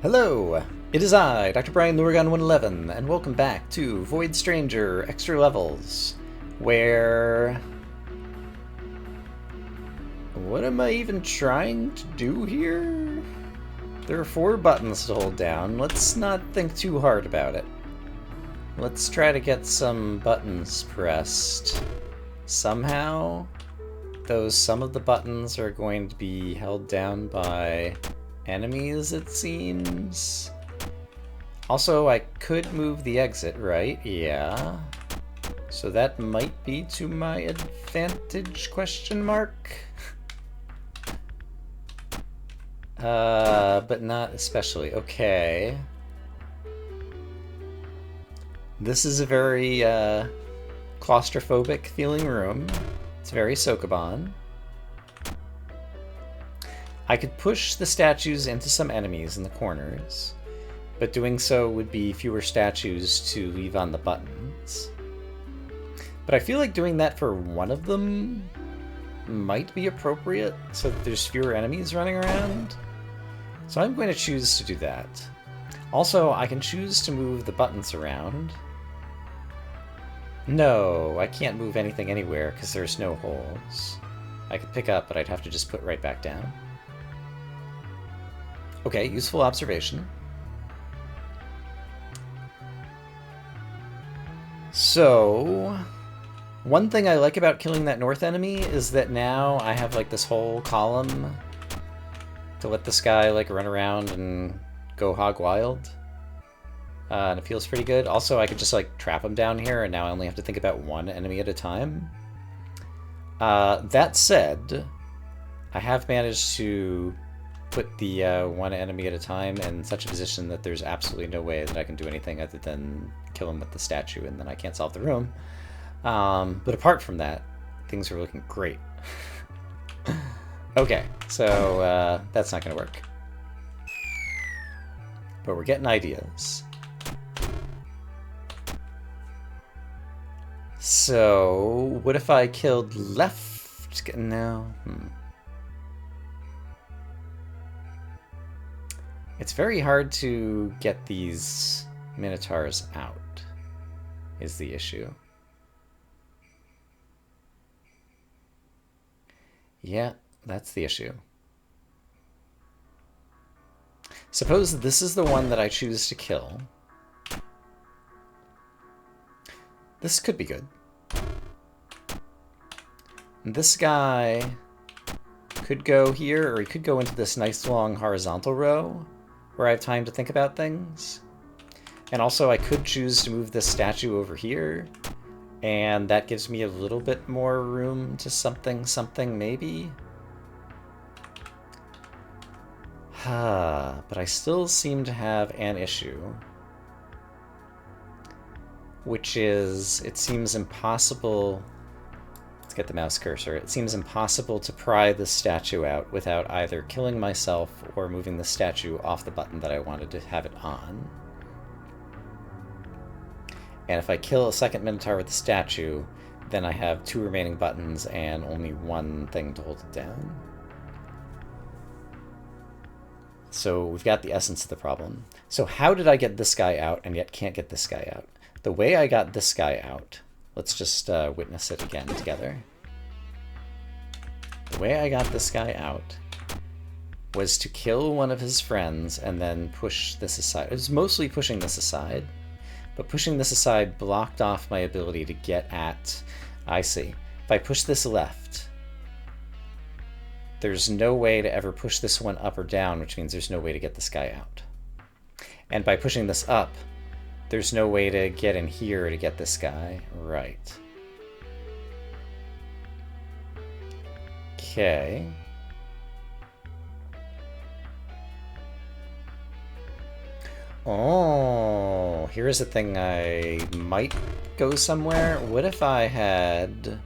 Hello! It is I, Dr. Brian Lurgan 111, and welcome back to Void Stranger Extra Levels, where... What am I even trying to do here? There are 4 buttons to hold down. Let's not think too hard about it. Let's try to get some buttons pressed. Somehow, though some of the buttons are going to be held down by enemies, it seems. Also, I could move the exit, right? Yeah. So that might be to my advantage, question mark? But not especially. Okay. This is a very, claustrophobic feeling room. It's very sokoban. I could push the statues into some enemies in the corners, but doing so would be fewer statues to leave on the buttons. But I feel like doing that for one of them might be appropriate, so that there's fewer enemies running around. So I'm going to choose to do that. Also, I can choose to move the buttons around. No, I can't move anything anywhere because there's no holes. I could pick up, but I'd have to just put right back down. Okay, useful observation. So, one thing I like about killing that north enemy is that now I have like this whole column to let this guy like run around and go hog wild. And it feels pretty good. Also, I could just like trap him down here, and now I only have to think about one enemy at a time. That said, I have managed to put the one enemy at a time in such a position that there's absolutely no way that I can do anything other than kill him with the statue, and then I can't solve the room. But apart from that, things are looking great. Okay, so that's not going to work. But we're getting ideas. So, what if I killed left? No. It's very hard to get these minotaurs out, is the issue. Yeah, that's the issue. Suppose this is the one that I choose to kill. This could be good. This guy could go here, or he could go into this nice long horizontal row where I have time to think about things. And also I could choose to move this statue over here, and that gives me a little bit more room to something maybe. But I still seem to have an issue, which is it seems impossible. Let's get the mouse cursor. It seems impossible to pry this statue out without either killing myself or moving the statue off the button that I wanted to have it on. And if I kill a second Minotaur with the statue, then I have 2 remaining buttons and only 1 thing to hold it down. So we've got the essence of the problem. So how did I get this guy out and yet can't get this guy out? The way I got this guy out, let's just witness it again together. The way I got this guy out was to kill one of his friends and then push this aside. It was mostly pushing this aside, but pushing this aside blocked off my ability to get at... I see. If I push this left, there's no way to ever push this one up or down, which means there's no way to get this guy out. And by pushing this up, there's no way to get in here to get this guy. Right. Okay. Oh, here's a thing I might go somewhere. What if I had...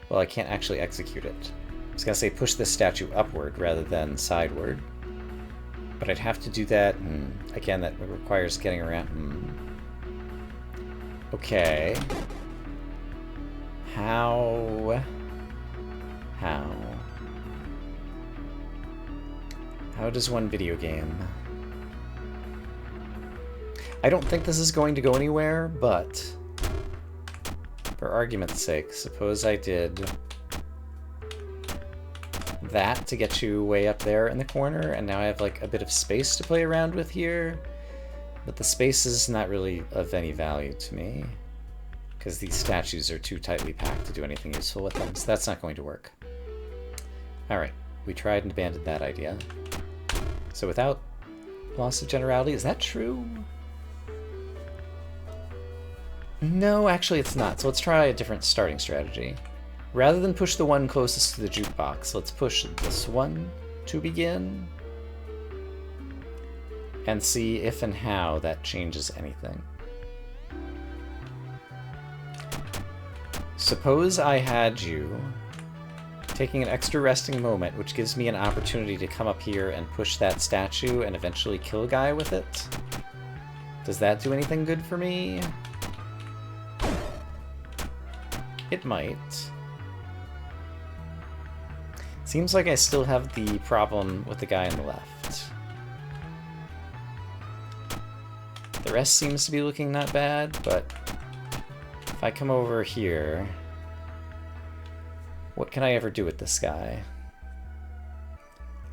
Well, I can't actually execute it. I was going to say push this statue upward rather than sideward. But I'd have to do that, and again, that requires getting around. Okay. How? How does one video game I don't think this is going to go anywhere, but for argument's sake, suppose I did that to get you way up there in the corner, and now I have like a bit of space to play around with here. But the space is not really of any value to me, because these statues are too tightly packed to do anything useful with them, so that's not going to work. Alright, we tried and abandoned that idea. So without loss of generality, is that true? No, actually it's not, so let's try a different starting strategy. Rather than push the one closest to the jukebox, let's push this one to begin and see if and how that changes anything. Suppose I had you taking an extra resting moment, which gives me an opportunity to come up here and push that statue and eventually kill a guy with it. Does that do anything good for me? It might. Seems like I still have the problem with the guy on the left. The rest seems to be looking not bad, but if I come over here, what can I ever do with this guy?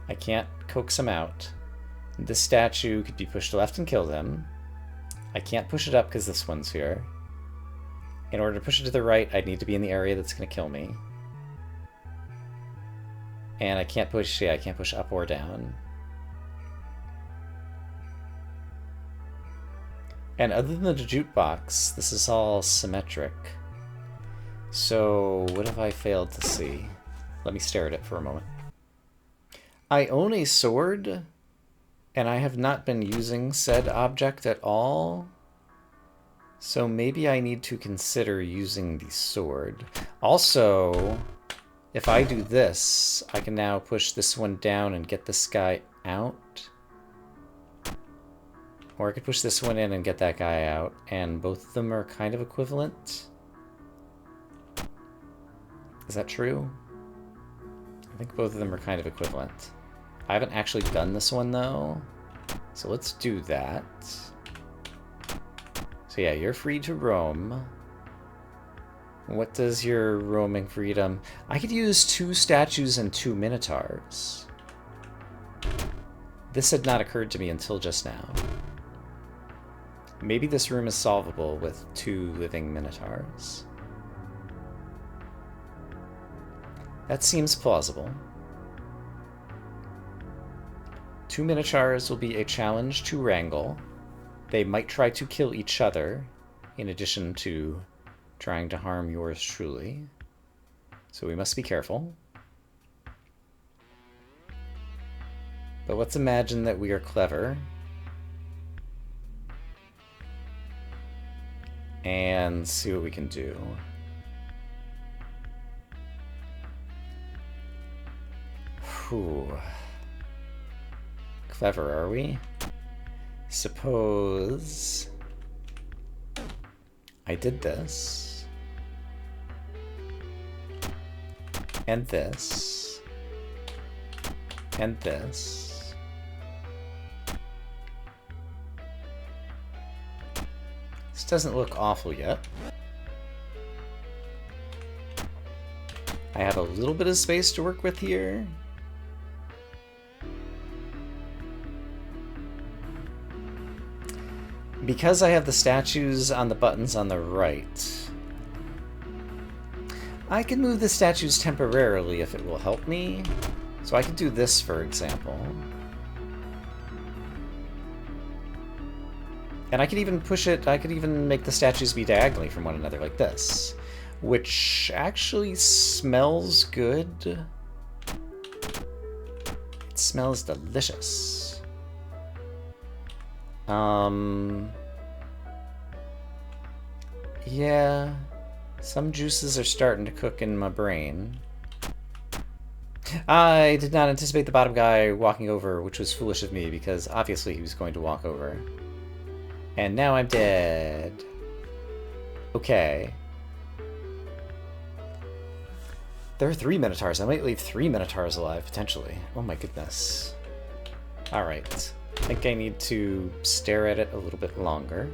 I can't coax him out. This statue could be pushed left and kill them. I can't push it up because this one's here. In order to push it to the right, I'd need to be in the area that's going to kill me. And I can't push, yeah, I can't push up or down. And other than the jukebox, this is all symmetric. So, what have I failed to see? Let me stare at it for a moment. I own a sword, and I have not been using said object at all. So maybe I need to consider using the sword. Also, if I do this, I can now push this one down and get this guy out. Or I could push this one in and get that guy out, and both of them are kind of equivalent. Is that true? I think both of them are kind of equivalent. I haven't actually done this one, though. So let's do that. So yeah, you're free to roam. What does your roaming freedom... I could use 2 statues and 2 minotaurs. This had not occurred to me until just now. Maybe this room is solvable with 2 living minotaurs. That seems plausible. 2 minotaurs will be a challenge to wrangle. They might try to kill each other, in addition to trying to harm yours truly. So we must be careful. But let's imagine that we are clever. And see what we can do. Whew. Clever, are we? Suppose I did this. And this. And this. This doesn't look awful yet. I have a little bit of space to work with here. Because I have the statues on the buttons on the right, I can move the statues temporarily if it will help me. So I could do this, for example. And I could even push it, I could even make the statues be diagonally from one another like this, which actually smells good. It smells delicious. Yeah, some juices are starting to cook in my brain. I did not anticipate the bottom guy walking over, which was foolish of me, because obviously he was going to walk over. And now I'm dead. Okay. There are 3 minotaurs. I might leave 3 minotaurs alive, potentially. Oh my goodness. Alright. I think I need to stare at it a little bit longer.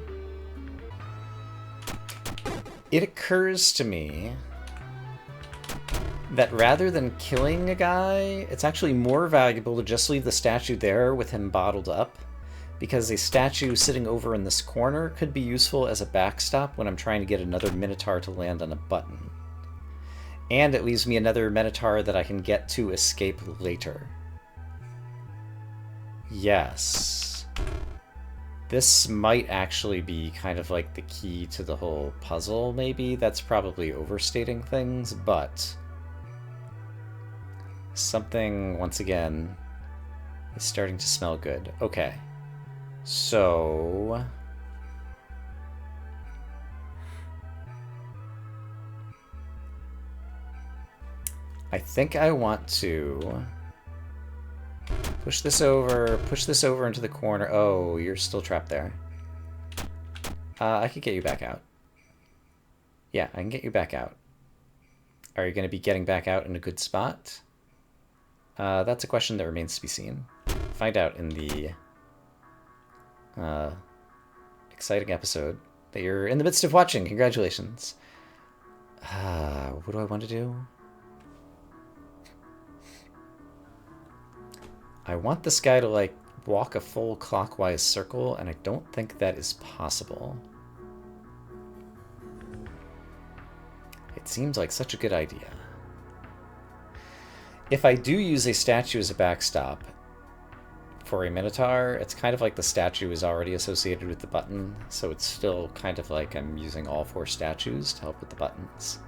It occurs to me that rather than killing a guy, it's actually more valuable to just leave the statue there with him bottled up, because a statue sitting over in this corner could be useful as a backstop when I'm trying to get another Minotaur to land on a button. And it leaves me another Minotaur that I can get to escape later. Yes. This might actually be kind of like the key to the whole puzzle, maybe. That's probably overstating things, but something, once again, is starting to smell good. Okay. So I think I want to push this over into the corner. Oh, you're still trapped there. I could get you back out. Yeah, I can get you back out. Are you going to be getting back out in a good spot? That's a question that remains to be seen. Find out in the exciting episode that you're in the midst of watching. Congratulations. What do I want to do? I want this guy to, like, walk a full clockwise circle, and I don't think that is possible. It seems like such a good idea. If I do use a statue as a backstop for a Minotaur, it's kind of like the statue is already associated with the button, so it's still kind of like I'm using all 4 statues to help with the buttons.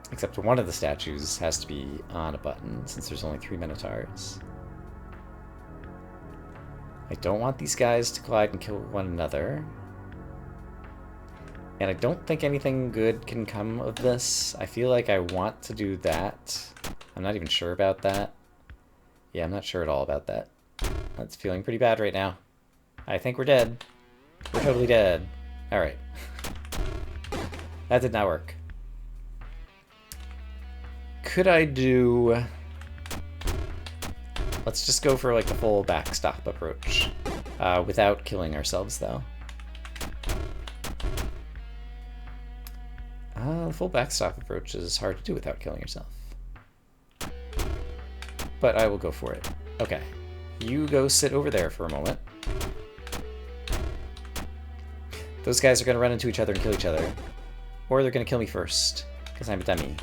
Except one of the statues has to be on a button, since there's only 3 Minotaurs. I don't want these guys to collide and kill one another. And I don't think anything good can come of this. I feel like I want to do that. I'm not even sure about that. Yeah, I'm not sure at all about that. That's feeling pretty bad right now. I think we're dead. We're totally dead. Alright. That did not work. Could I do... Let's just go for, like, the full backstop approach. Without killing ourselves, though. The full backstop approach is hard to do without killing yourself. But I will go for it. Okay. You go sit over there for a moment. Those guys are going to run into each other and kill each other. Or they're going to kill me first, because I'm a dummy.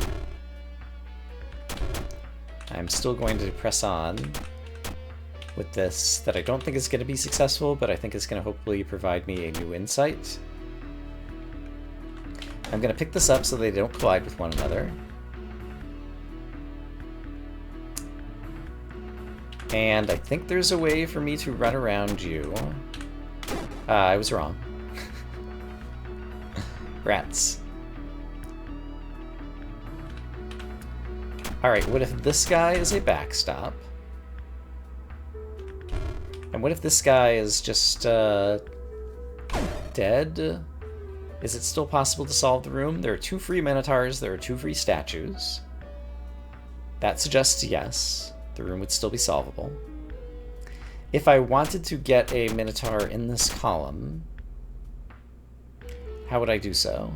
I'm still going to press on with this that I don't think is going to be successful, but I think is going to hopefully provide me a new insight. I'm going to pick this up so they don't collide with one another. And I think there's a way for me to run around you. I was wrong. Rats. Alright, what if this guy is a backstop? And what if this guy is just, dead? Is it still possible to solve the room? There are 2 free Minotaurs, there are 2 free statues. That suggests yes, the room would still be solvable. If I wanted to get a Minotaur in this column, how would I do so?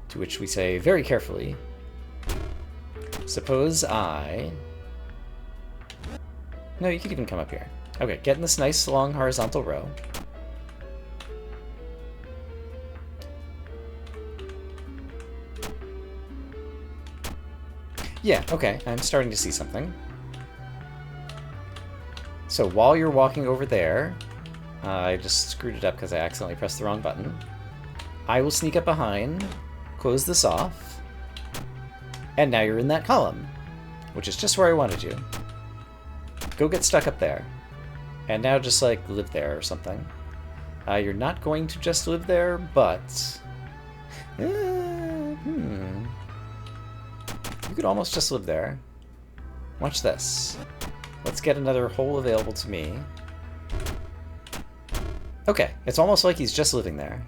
To which we say very carefully, suppose I... No, you could even come up here. Okay, get in this nice long horizontal row. Yeah, okay, I'm starting to see something. So while you're walking over there, I just screwed it up because I accidentally pressed the wrong button. I will sneak up behind, close this off, and now you're in that column, which is just where I wanted you. Go get stuck up there. And now just, like, live there or something. You're not going to just live there, but... You could almost just live there. Watch this. Let's get another hole available to me. Okay, it's almost like he's just living there.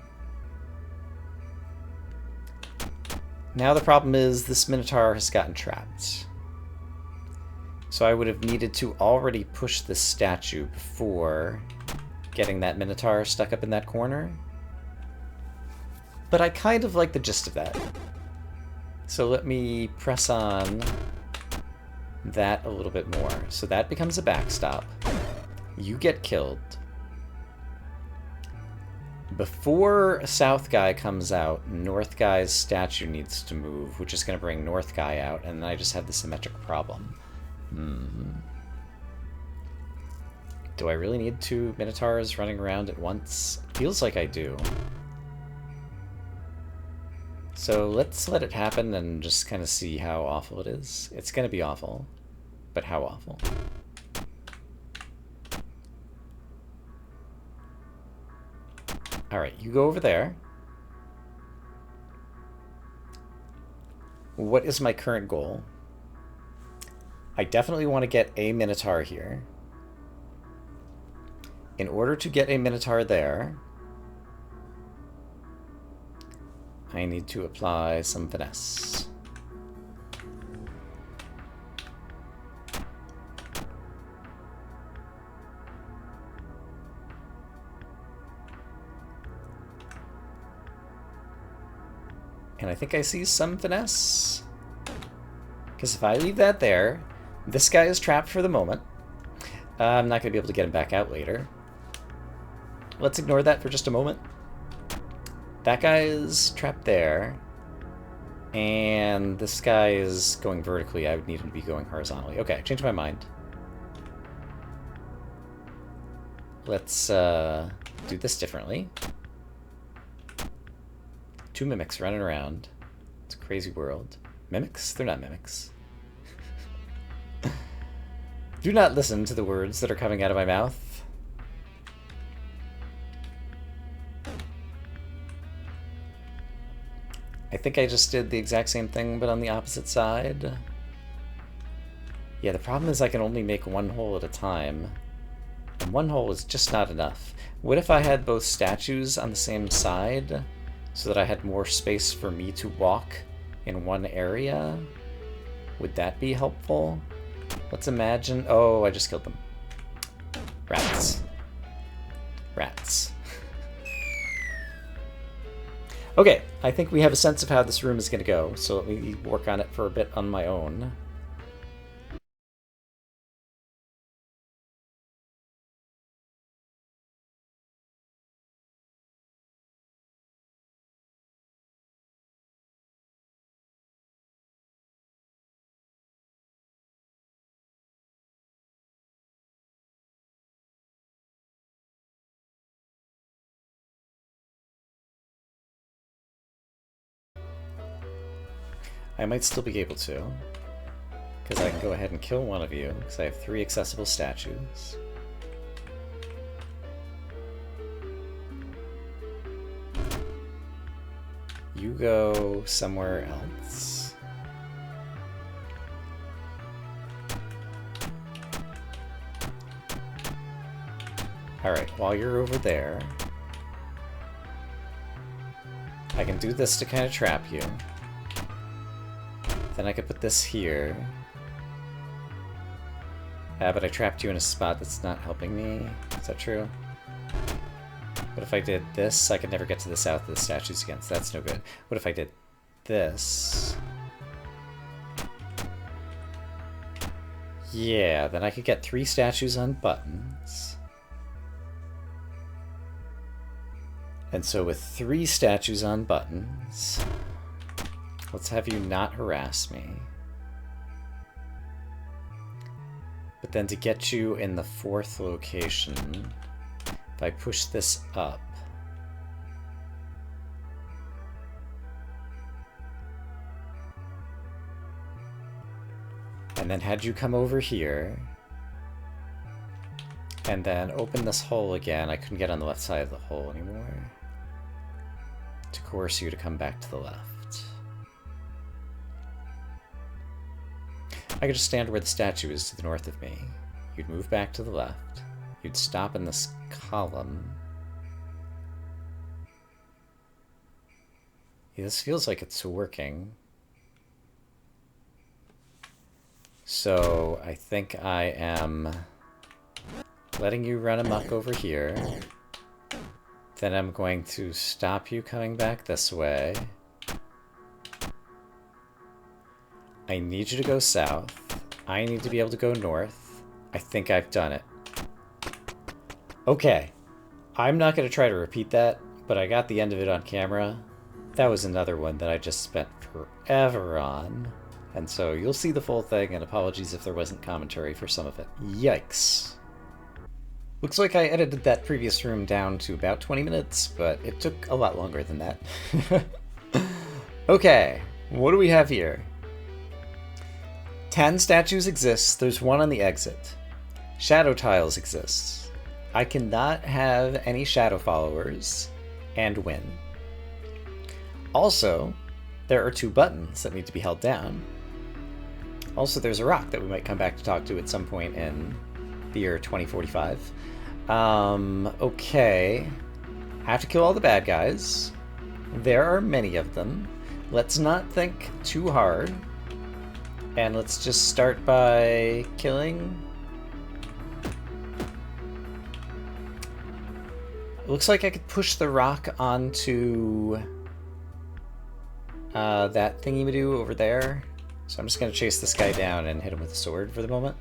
Now the problem is this Minotaur has gotten trapped. So I would have needed to already push this statue before getting that Minotaur stuck up in that corner. But I kind of like the gist of that. So let me press on that a little bit more. So that becomes a backstop. You get killed. Before a south guy comes out, north guy's statue needs to move, which is going to bring north guy out, and then I just have the symmetric problem. Do I really need two Minotaurs running around at once? Feels like I do. So let's let it happen and just kind of see how awful it is. It's going to be awful, but how awful? Alright, you go over there. What is my current goal? I definitely want to get a Minotaur here. In order to get a Minotaur there, I need to apply some finesse. And I think I see some finesse. Because if I leave that there, this guy is trapped for the moment. I'm not going to be able to get him back out later. Let's ignore that for just a moment. That guy is trapped there. And this guy is going vertically. I would need him to be going horizontally. Okay, changed my mind. Let's do this differently. Two mimics running around. It's a crazy world. Mimics? They're not mimics. Do not listen to the words that are coming out of my mouth. I think I just did the exact same thing, but on the opposite side. Yeah, the problem is I can only make one hole at a time. And one hole is just not enough. What if I had both statues on the same side, so that I had more space for me to walk in one area? Would that be helpful? Let's imagine... Oh, I just killed them. Rats. Rats. Okay, I think we have a sense of how this room is going to go, so let me work on it for a bit on my own. I might still be able to, because I can go ahead and kill one of you, because I have 3 accessible statues. You go somewhere else. Alright, while you're over there, I can do this to kind of trap you. Then I could put this here. But I trapped you in a spot that's not helping me. Is that true? What if I did this? I could never get to the south of the statues again, so that's no good. What if I did this? Yeah, then I could get 3 statues on buttons. And so with 3 statues on buttons... Let's have you not harass me. But then to get you in the 4th location, if I push this up, and then had you come over here, and then open this hole again, I couldn't get on the left side of the hole anymore, to coerce you to come back to the left. I could just stand where the statue is to the north of me. You'd move back to the left. You'd stop in this column. Yeah, this feels like it's working. So I think I am letting you run amok over here. Then I'm going to stop you coming back this way. I need you to go south. I need to be able to go north. I think I've done it. Okay. I'm not going to try to repeat that, but I got the end of it on camera. That was another one that I just spent forever on. And so you'll see the full thing, and apologies if there wasn't commentary for some of it. Yikes. Looks like I edited that previous room down to about 20 minutes, but it took a lot longer than that. Okay, what do we have here? 10 statues exist, there's one on the exit. Shadow tiles exist. I cannot have any shadow followers and win. Also, there are 2 buttons that need to be held down. Also, there's a rock that we might come back to talk to at some point in the year 2045. Okay. I have to kill all the bad guys. There are many of them. Let's not think too hard. And let's just start by killing. Looks like I could push the rock onto that thingy-ma-doo over there. So I'm just going to chase this guy down and hit him with a sword for the moment.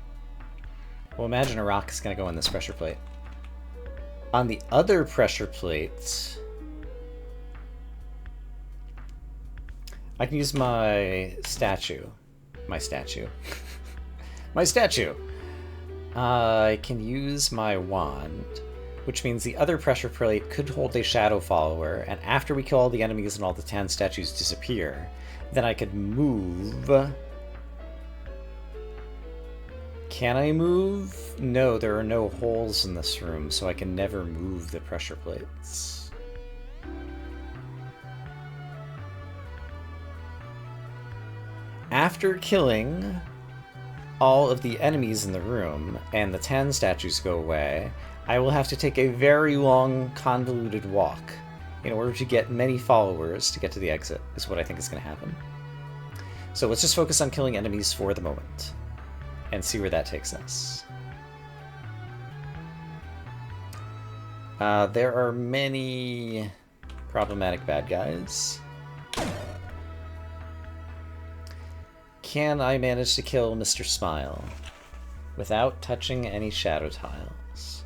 Well, imagine a rock is going to go in this pressure plate. On the other pressure plate, I can use my statue. My statue. My statue! I can use my wand, which means the other pressure plate could hold a shadow follower, and after we kill all the enemies and all the 10 statues disappear, then I could move. Can I move? No, there are no holes in this room, so I can never move the pressure plates. After killing all of the enemies in the room and the 10 statues go away, I will have to take a very long, convoluted walk in order to get many followers to get to the exit, is what I think is going to happen. So let's just focus on killing enemies for the moment and see where that takes us. There are many problematic bad guys. Can I manage to kill Mr. Smile without touching any shadow tiles?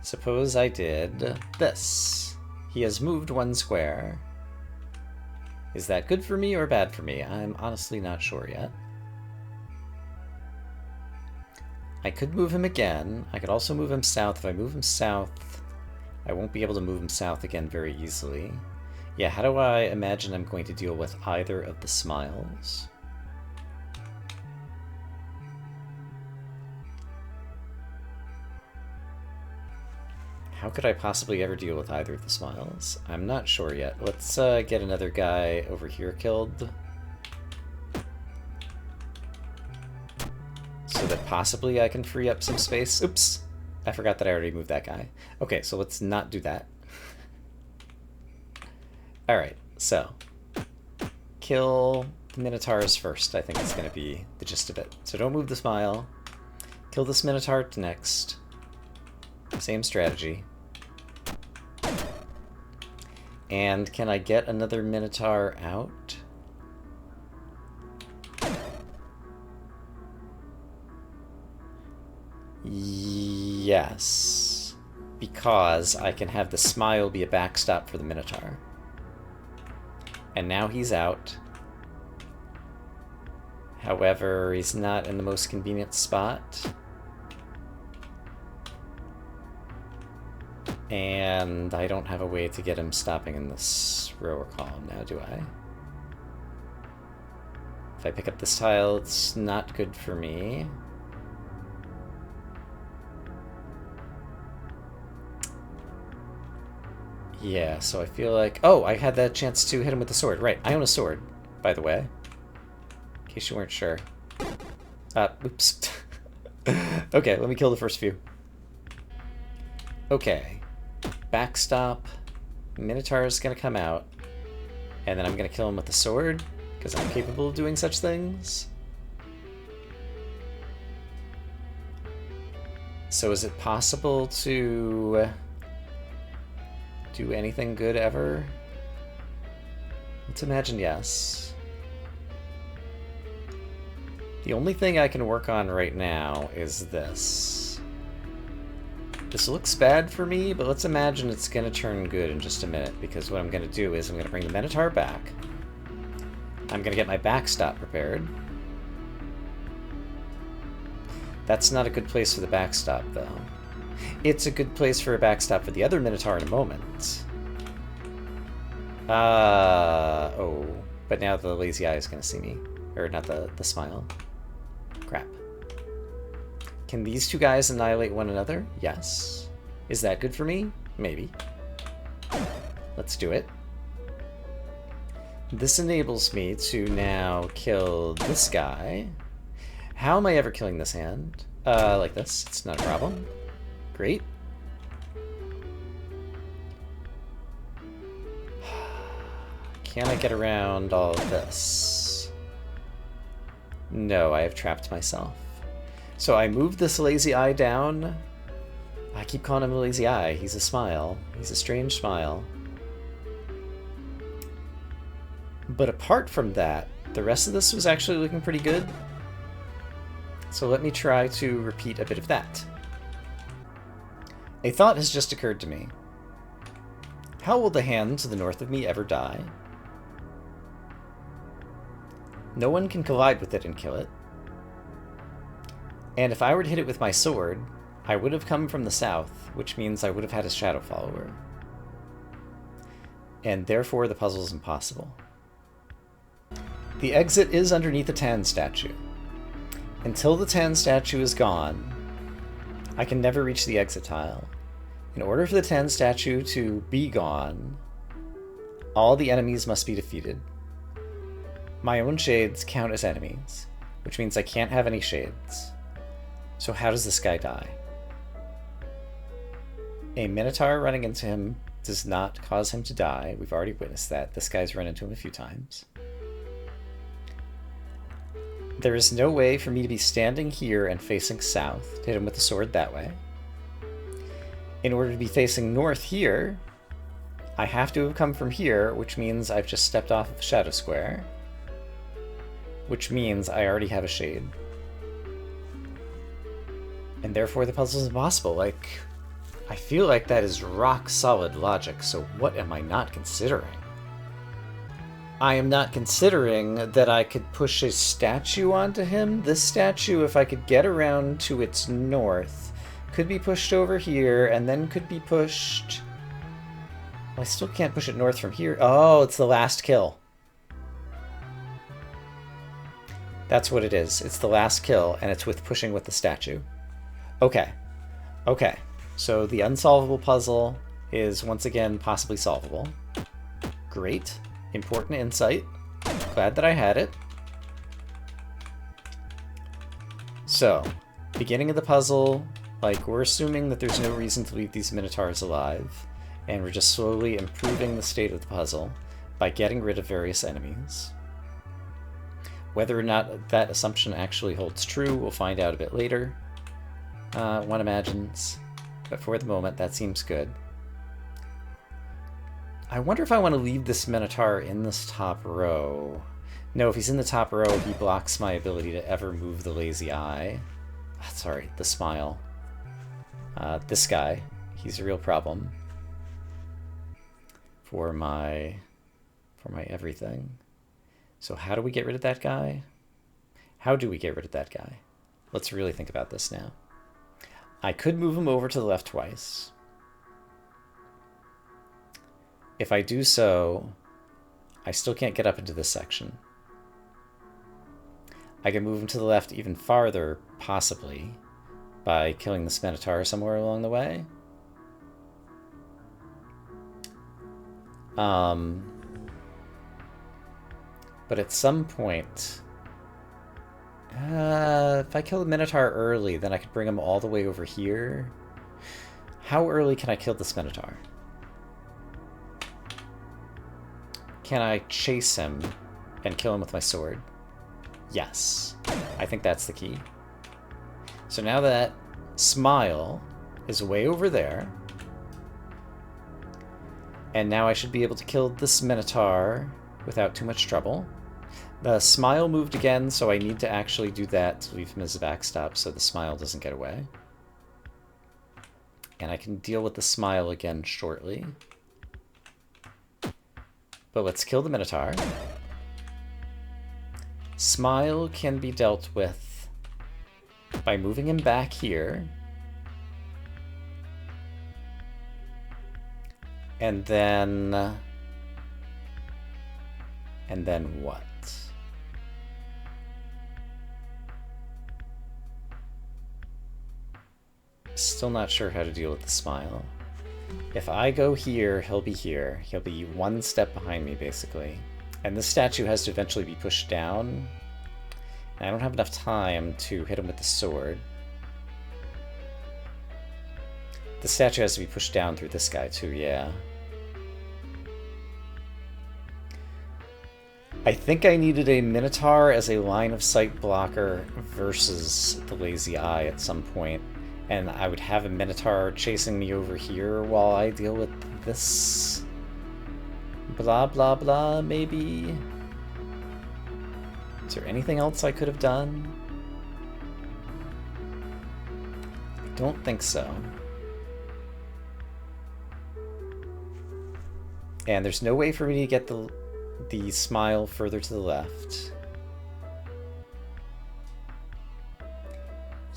Suppose I did this. He has moved 1 square. Is that good for me or bad for me? I'm honestly not sure yet. I could move him again. I could also move him south. If I move him south, I won't be able to move him south again very easily. Yeah, how do I imagine I'm going to deal with either of the smiles? How could I possibly ever deal with either of the smiles? I'm not sure yet. Let's get another guy over here killed. So that possibly I can free up some space. Oops! I forgot that I already moved that guy. Okay, so let's not do that. Alright, so kill the Minotaurs first, I think is going to be the gist of it. So don't move the smile. Kill this Minotaur next. Same strategy. And can I get another Minotaur out? Yes. Because I can have the smile be a backstop for the Minotaur. And now he's out. However, he's not in the most convenient spot. And I don't have a way to get him stopping in this row or column now, do I? If I pick up this tile, it's not good for me. Yeah, so I feel like... Oh, I had that chance to hit him with the sword. Right, I own a sword, by the way. In case you weren't sure. Oops. Okay, let me kill the first few. Okay. Backstop. Minotaur is gonna come out. And then I'm gonna kill him with the sword, because I'm capable of doing such things. So is it possible to do anything good ever? Let's imagine yes. The only thing I can work on right now is this. This looks bad for me, but let's imagine it's going to turn good in just a minute, because what I'm going to do is I'm going to bring the Minotaur back. I'm going to get my backstop prepared. That's not a good place for the backstop, though. It's a good place for a backstop for the other Minotaur in a moment. Oh. But now the lazy eye is going to see me. Or not the smile. Crap. Can these two guys annihilate one another? Yes. Is that good for me? Maybe. Let's do it. This enables me to now kill this guy. How am I ever killing this hand? Like this. It's not a problem. Great. Can I get around all of this? No, I have trapped myself. So I moved this lazy eye down. I keep calling him a lazy eye. He's a smile. He's a strange smile. But apart from that, the rest of this was actually looking pretty good. So let me try to repeat a bit of that. A thought has just occurred to me. How will the hand to the north of me ever die? No one can collide with it and kill it. And if I were to hit it with my sword, I would have come from the south, which means I would have had a shadow follower. And therefore the puzzle is impossible. The exit is underneath the Tan statue. Until the Tan statue is gone, I can never reach the exit tile. In order for the Tan statue to be gone, all the enemies must be defeated. My own shades count as enemies, which means I can't have any shades. So how does this guy die? A Minotaur running into him does not cause him to die. We've already witnessed that. This guy's run into him a few times. There is no way for me to be standing here and facing south to hit him with the sword that way. In order to be facing north here, I have to have come from here, which means I've just stepped off of Shadow Square. Which means I already have a shade. And therefore the puzzle is impossible. Like, I feel like that is rock solid logic, so what am I not considering? I am not considering that I could push a statue onto him. This statue, if I could get around to its north, could be pushed over here, and then could be pushed... Well, I still can't push it north from here. Oh, it's the last kill. That's what it is. It's the last kill, and it's with pushing with the statue. Okay. Okay. So the unsolvable puzzle is, once again, possibly solvable. Great. Important insight. Glad that I had it. So, beginning of the puzzle, like, we're assuming that there's no reason to leave these Minotaurs alive, and we're just slowly improving the state of the puzzle by getting rid of various enemies. Whether or not that assumption actually holds true, we'll find out a bit later. One imagines. But for the moment, that seems good. I wonder if I want to leave this Minotaur in this top row. No, if he's in the top row, he blocks my ability to ever move the lazy eye. Sorry, the smile. This guy, he's a real problem for my everything. So how do we get rid of that guy? How do we get rid of that guy? Let's really think about this now. I could move him over to the left twice. If I do so, I still can't get up into this section. I can move him to the left even farther, possibly, by killing the Minotaur somewhere along the way. But at some point, if I kill the Minotaur early, then I could bring him all the way over here. How early can I kill this Minotaur? Can I chase him and kill him with my sword? Yes. I think that's the key. So now that Smile is way over there. And now I should be able to kill this Minotaur without too much trouble. The Smile moved again, so I need to actually do that to leave him as a backstop so the Smile doesn't get away. And I can deal with the Smile again shortly. But let's kill the Minotaur. Smile can be dealt with by moving him back here. And then what? Still not sure how to deal with the Smile. If I go here, he'll be here. He'll be one step behind me, basically. And this statue has to eventually be pushed down. And I don't have enough time to hit him with the sword. The statue has to be pushed down through this guy, too, yeah. I think I needed a Minotaur as a line-of-sight blocker versus the Lazy Eye at some point. And I would have a Minotaur chasing me over here while I deal with this. Blah, blah, blah, maybe? Is there anything else I could have done? I don't think so. And there's no way for me to get the Smile further to the left.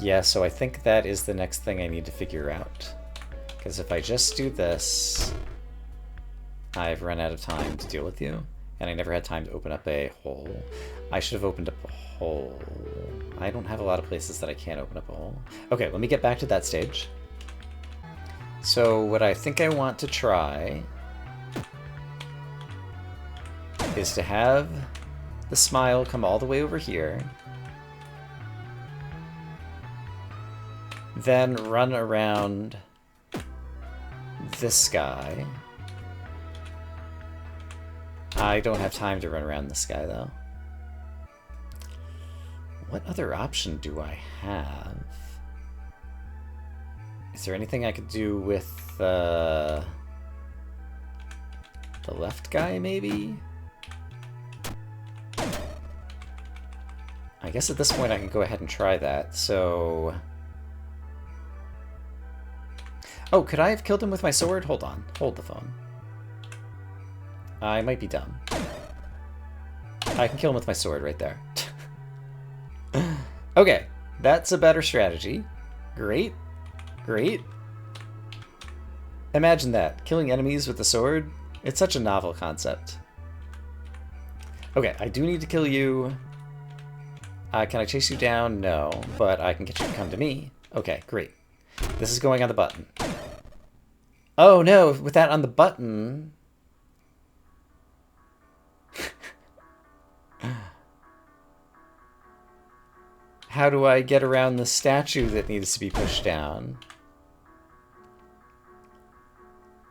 Yeah, so I think that is the next thing I need to figure out. Because if I just do this, I've run out of time to deal with you. And I never had time to open up a hole. I should have opened up a hole. I don't have a lot of places that I can't open up a hole. Okay, let me get back to that stage. So what I think I want to try is to have the Smile come all the way over here. Then run around this guy. I don't have time to run around this guy, though. What other option do I have? Is there anything I could do with the left guy, maybe? I guess at this point I can go ahead and try that, so... Oh, could I have killed him with my sword? Hold on. Hold the phone. I might be dumb. I can kill him with my sword right there. Okay, that's a better strategy. Great. Great. Imagine that. Killing enemies with the sword. It's such a novel concept. Okay, I do need to kill you. Can I chase you down? No, but I can get you to come to me. Okay, great. This is going on the button. Oh no, with that on the button... How do I get around the statue that needs to be pushed down?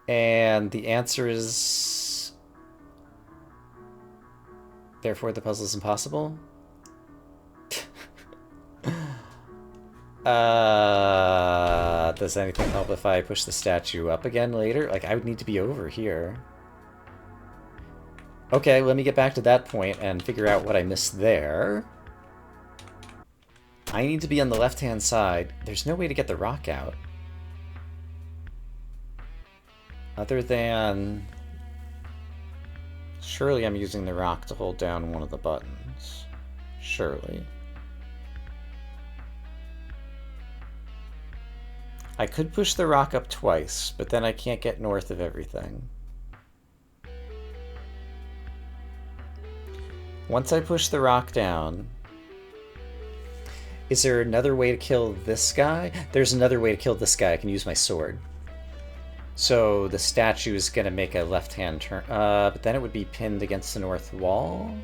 And the answer is... Therefore the puzzle is impossible? Does anything help if I push the statue up again later? Like, I would need to be over here. Okay, let me get back to that point and figure out what I missed there. I need to be on the left-hand side. There's no way to get the rock out. Other than... Surely I'm using the rock to hold down one of the buttons. Surely. I could push the rock up twice, but then I can't get north of everything. Once I push the rock down... Is there another way to kill this guy? There's another way to kill this guy. I can use my sword. So the statue is going to make a left-hand turn. But then it would be pinned against the north wall.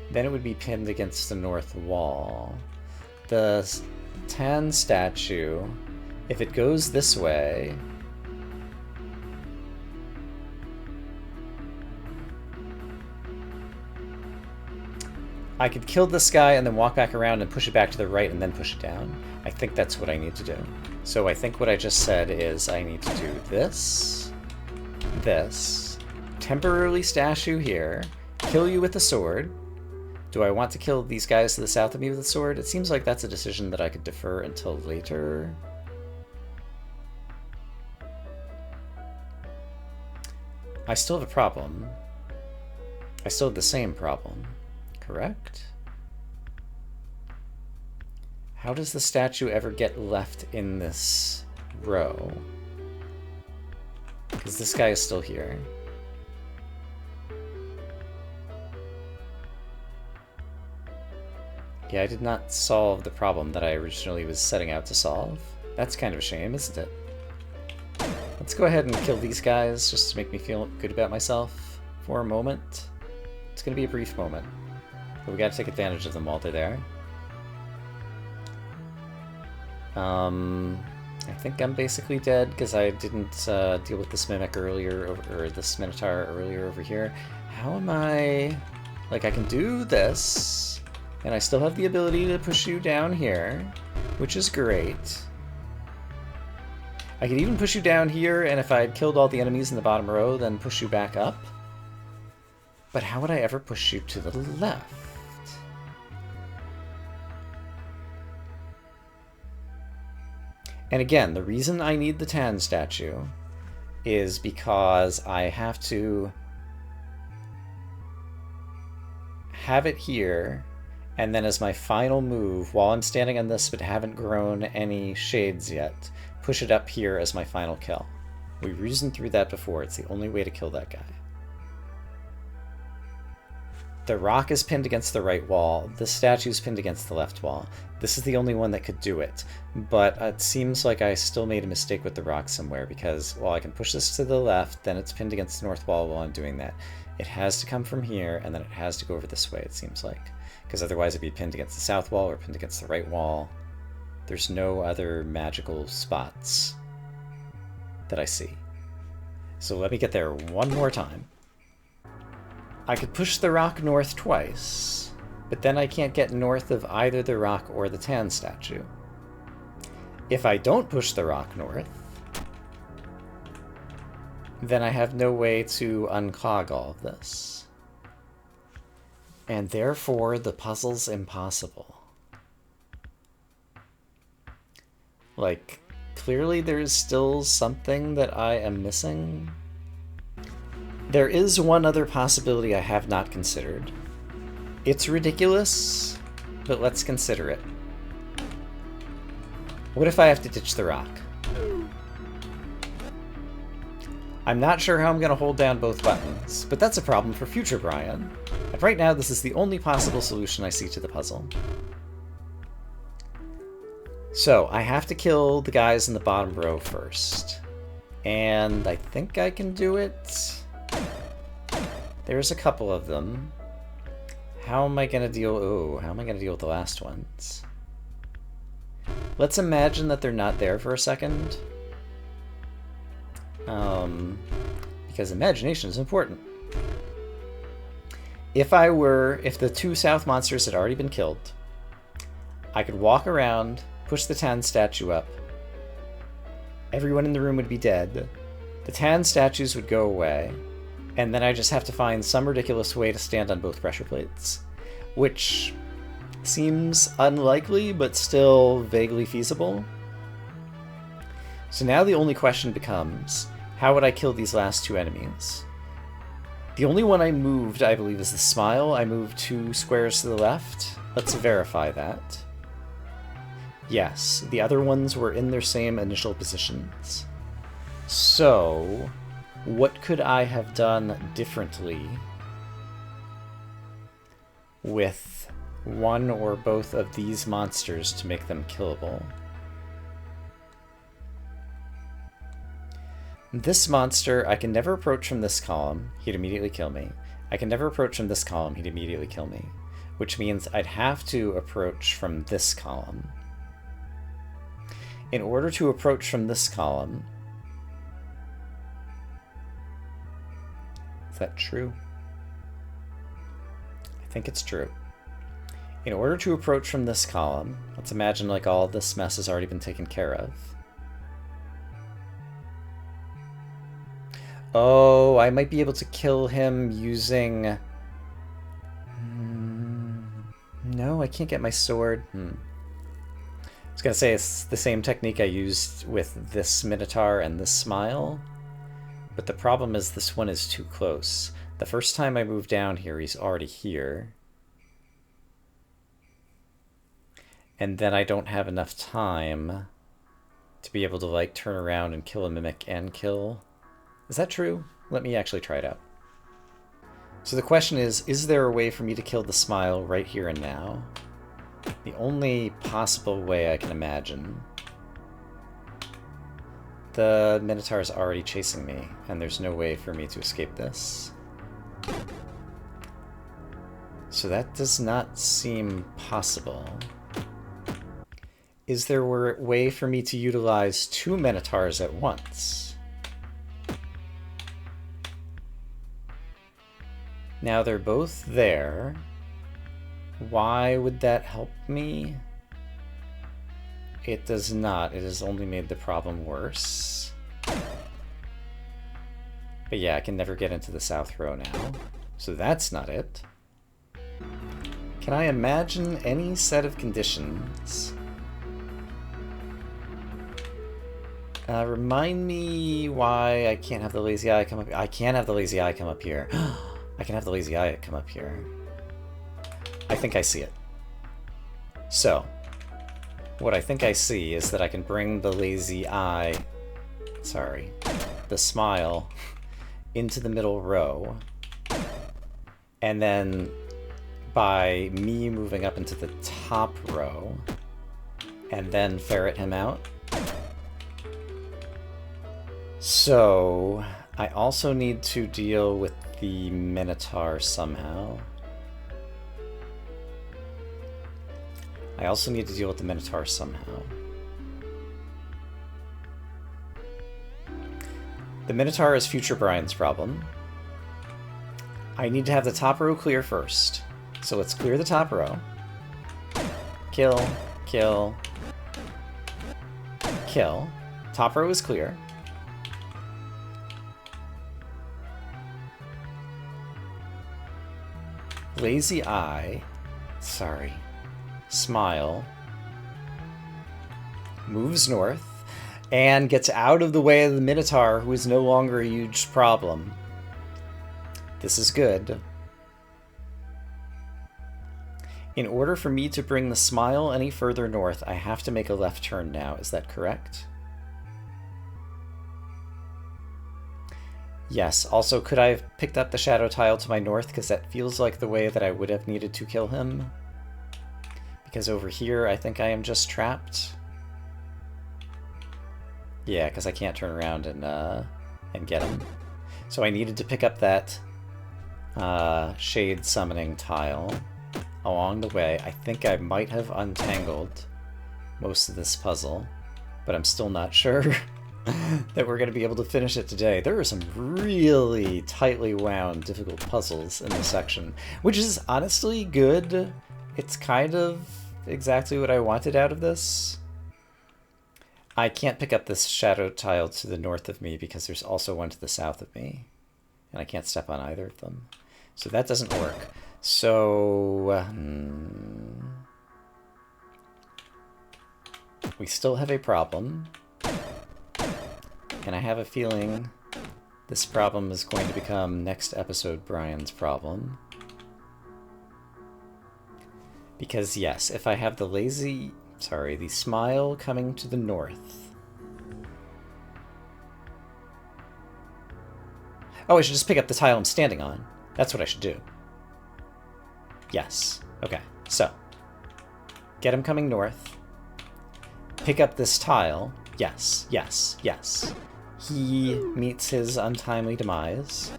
Then it would be pinned against the north wall. The tan statue, if it goes this way... I could kill this guy and then walk back around and push it back to the right and then push it down. I think that's what I need to do. So I think what I just said is I need to do this, temporarily stash you here, kill you with the sword. Do I want to kill these guys to the south of me with a sword? It seems like that's a decision that I could defer until later. I still have a problem. I still have the same problem, correct? How does the statue ever get left in this row? Because this guy is still here. Yeah, I did not solve the problem that I originally was setting out to solve. That's kind of a shame, isn't it? Let's go ahead and kill these guys just to make me feel good about myself for a moment. It's going to be a brief moment, but we got to take advantage of them while they're there. I think I'm basically dead because I didn't deal with this mimic earlier, or this minotaur earlier over here. How am I... Like, I can do this, and I still have the ability to push you down here, which is great. I could even push you down here, and if I had killed all the enemies in the bottom row, then push you back up. But how would I ever push you to the left? And again, the reason I need the Tan statue is because I have to have it here, and then as my final move, while I'm standing on this but haven't grown any shades yet, push it up here as my final kill. We reasoned through that before. It's the only way to kill that guy. The rock is pinned against the right wall. The statue is pinned against the left wall. This is the only one that could do it. But it seems like I still made a mistake with the rock somewhere, because while I can push this to the left, then it's pinned against the north wall while I'm doing that. It has to come from here, and then it has to go over this way, it seems like. Because otherwise it'd be pinned against the south wall or pinned against the right wall. There's no other magical spots that I see. So let me get there one more time. I could push the rock north twice, but then I can't get north of either the rock or the Tan statue. If I don't push the rock north, then I have no way to unclog all of this. And therefore, the puzzle's impossible. Like, clearly there's still something that I am missing. There is one other possibility I have not considered. It's ridiculous, but let's consider it. What if I have to ditch the rock? I'm not sure how I'm going to hold down both buttons, but that's a problem for future Brian. And right now, this is the only possible solution I see to the puzzle. So, I have to kill the guys in the bottom row first. And I think I can do it. There's a couple of them. How am I going to deal... Oh, how am I going to deal with the last ones? Let's imagine that they're not there for a second. Because imagination is important. If the two south monsters had already been killed, I could walk around, push the Tan statue up. Everyone in the room would be dead. The Tan statues would go away. And then I just have to find some ridiculous way to stand on both pressure plates. Which seems unlikely, but still vaguely feasible. So now the only question becomes, how would I kill these last two enemies? The only one I moved, I believe, is the smile. I moved 2 squares to the left. Let's verify that. Yes, the other ones were in their same initial positions. So, what could I have done differently with one or both of these monsters to make them killable? This monster, I can never approach from this column. He'd immediately kill me. I can never approach from this column. He'd immediately kill me. Which means I'd have to approach from this column. In order to approach from this column... Is that true? I think it's true. In order to approach from this column, let's imagine like all this mess has already been taken care of. Oh, I might be able to kill him using... No, I can't get my sword. I was gonna say it's the same technique I used with this Minotaur and this Smile, but the problem is this one is too close. The first time I move down here, he's already here. And then I don't have enough time to be able to, like, turn around and kill a Mimic and kill. Is that true? Let me actually try it out. So the question is there a way for me to kill the Smile right here and now? The only possible way I can imagine. The Minotaur is already chasing me, and there's no way for me to escape this. So that does not seem possible. Is there a way for me to utilize two Minotaurs at once? Now they're both there. Why would that help me? It does not. It has only made the problem worse. But yeah, I can never get into the south row now. So that's not it. Can I imagine any set of conditions? Remind me why I can't have the lazy eye come up. I can have the lazy eye come up here. I can have the lazy eye come up here. I think I see it. So, what I think I see is that I can bring the lazy eye, sorry, the Smile, into the middle row. And then by me moving up into the top row, and then ferret him out. So, I also need to deal with the Minotaur somehow. I also need to deal with the Minotaur somehow. The Minotaur is future Brian's problem. I need to have the top row clear first. So let's clear the top row. Kill, kill, kill. Top row is clear. Lazy eye, sorry, Smile, moves north, and gets out of the way of the Minotaur, who is no longer a huge problem. This is good. In order for me to bring the Smile any further north, I have to make a left turn now. Is that correct? Yes. Also, could I have picked up the shadow tile to my north? Because that feels like the way that I would have needed to kill him. Because over here, I think I am just trapped. Yeah, because I can't turn around and get him. So I needed to pick up that shade summoning tile along the way. I think I might have untangled most of this puzzle, but I'm still not sure that we're going to be able to finish it today. There are some really tightly wound, difficult puzzles in this section, which is honestly good. It's kind of exactly what I wanted out of this. I can't pick up this shadow tile to the north of me because there's also one to the south of me, and I can't step on either of them. So that doesn't work. So we still have a problem. And I have a feeling this problem is going to become next episode Brian's problem. Because yes, if I have the Smile coming to the north. Oh, I should just pick up the tile I'm standing on. That's what I should do. Yes. Okay, so. Get him coming north. Pick up this tile. Yes, yes, yes. He meets his untimely demise.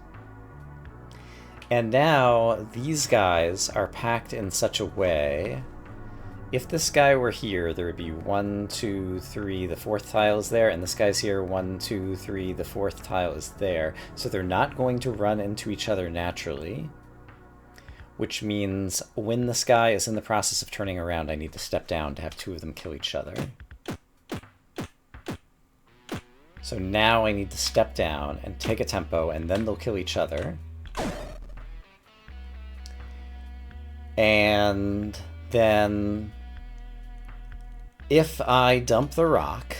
And now these guys are packed in such a way. If this guy were here, there would be 1, 2, 3, the fourth tile is there, and this guy's here, 1, 2, 3, the fourth tile is there. So they're not going to run into each other naturally. which means when this guy is in the process of turning around, I need to step down to have two of them kill each other. So now I need to step down and take a tempo, and then they'll kill each other. And then if I dump the rock,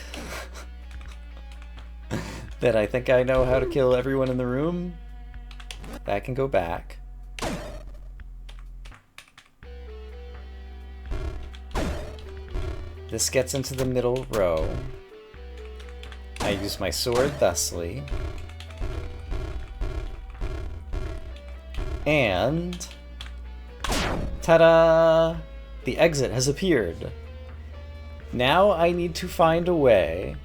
then I think I know how to kill everyone in the room. That can go back. This gets into the middle row. I use my sword thusly. And ta-da! The exit has appeared. Now I need to find a way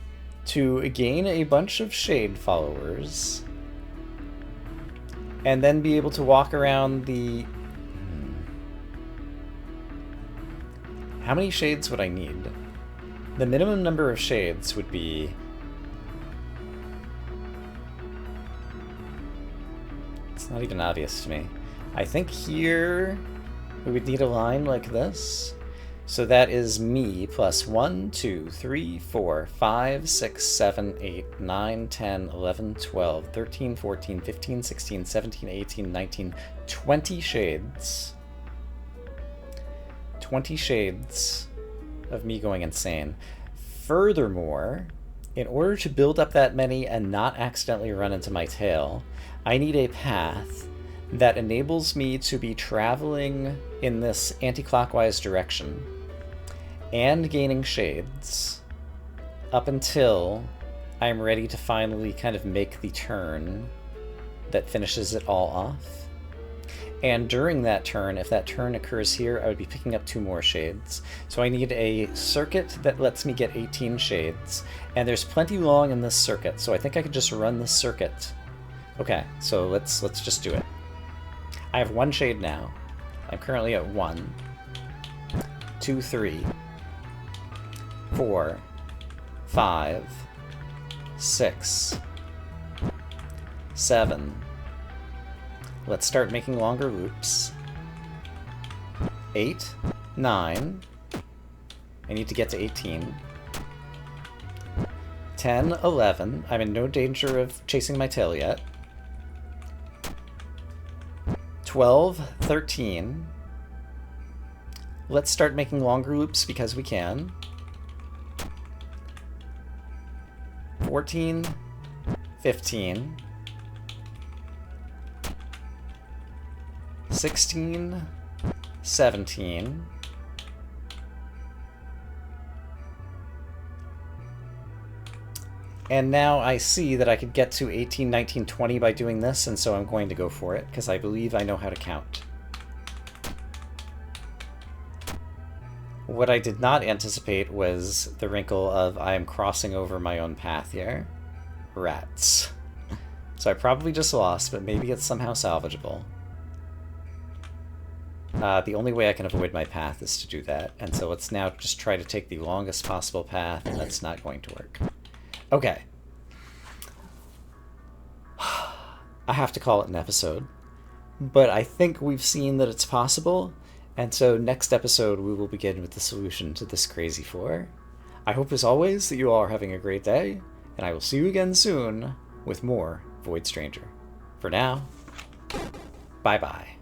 to gain a bunch of shade followers and then be able to walk around the... How many shades would I need? The minimum number of shades would be... It's not even obvious to me. I think here we would need a line like this. So that is me plus 1, 2, 3, 4, 5, 6, 7, 8, 9, 10, 11, 12, 13, 14, 15, 16, 17, 18, 19, 20 shades. 20 shades of me going insane. Furthermore, in order to build up that many and not accidentally run into my tail, I need a path that enables me to be traveling in this anti-clockwise direction and gaining shades up until I'm ready to finally kind of make the turn that finishes it all off. And during that turn, if that turn occurs here, I would be picking up 2 more shades. So I need a circuit that lets me get 18 shades, and there's plenty long in this circuit, so I think I could just run this circuit. Okay, so let's just do it. I have 1 shade now. I'm currently at 1, 2, 3, 4, 5, 6, 7. Let's start making longer loops. 8, 9. I need to get to 18. 10, 11. I'm in no danger of chasing my tail yet. 12, 13. Let's start making longer loops because we can. 14, 15. 16, 17. And now I see that I could get to 18, 19, 20 by doing this, and so I'm going to go for it, because I believe I know how to count. What I did not anticipate was the wrinkle of I am crossing over my own path here. Rats. So I probably just lost, but maybe it's somehow salvageable. The only way I can avoid my path is to do that, and so let's now just try to take the longest possible path, and that's not going to work. Okay. I have to call it an episode, but I think we've seen that it's possible, and so next episode we will begin with the solution to this crazy floor. I hope as always that you all are having a great day, and I will see you again soon with more Void Stranger. For now, bye-bye.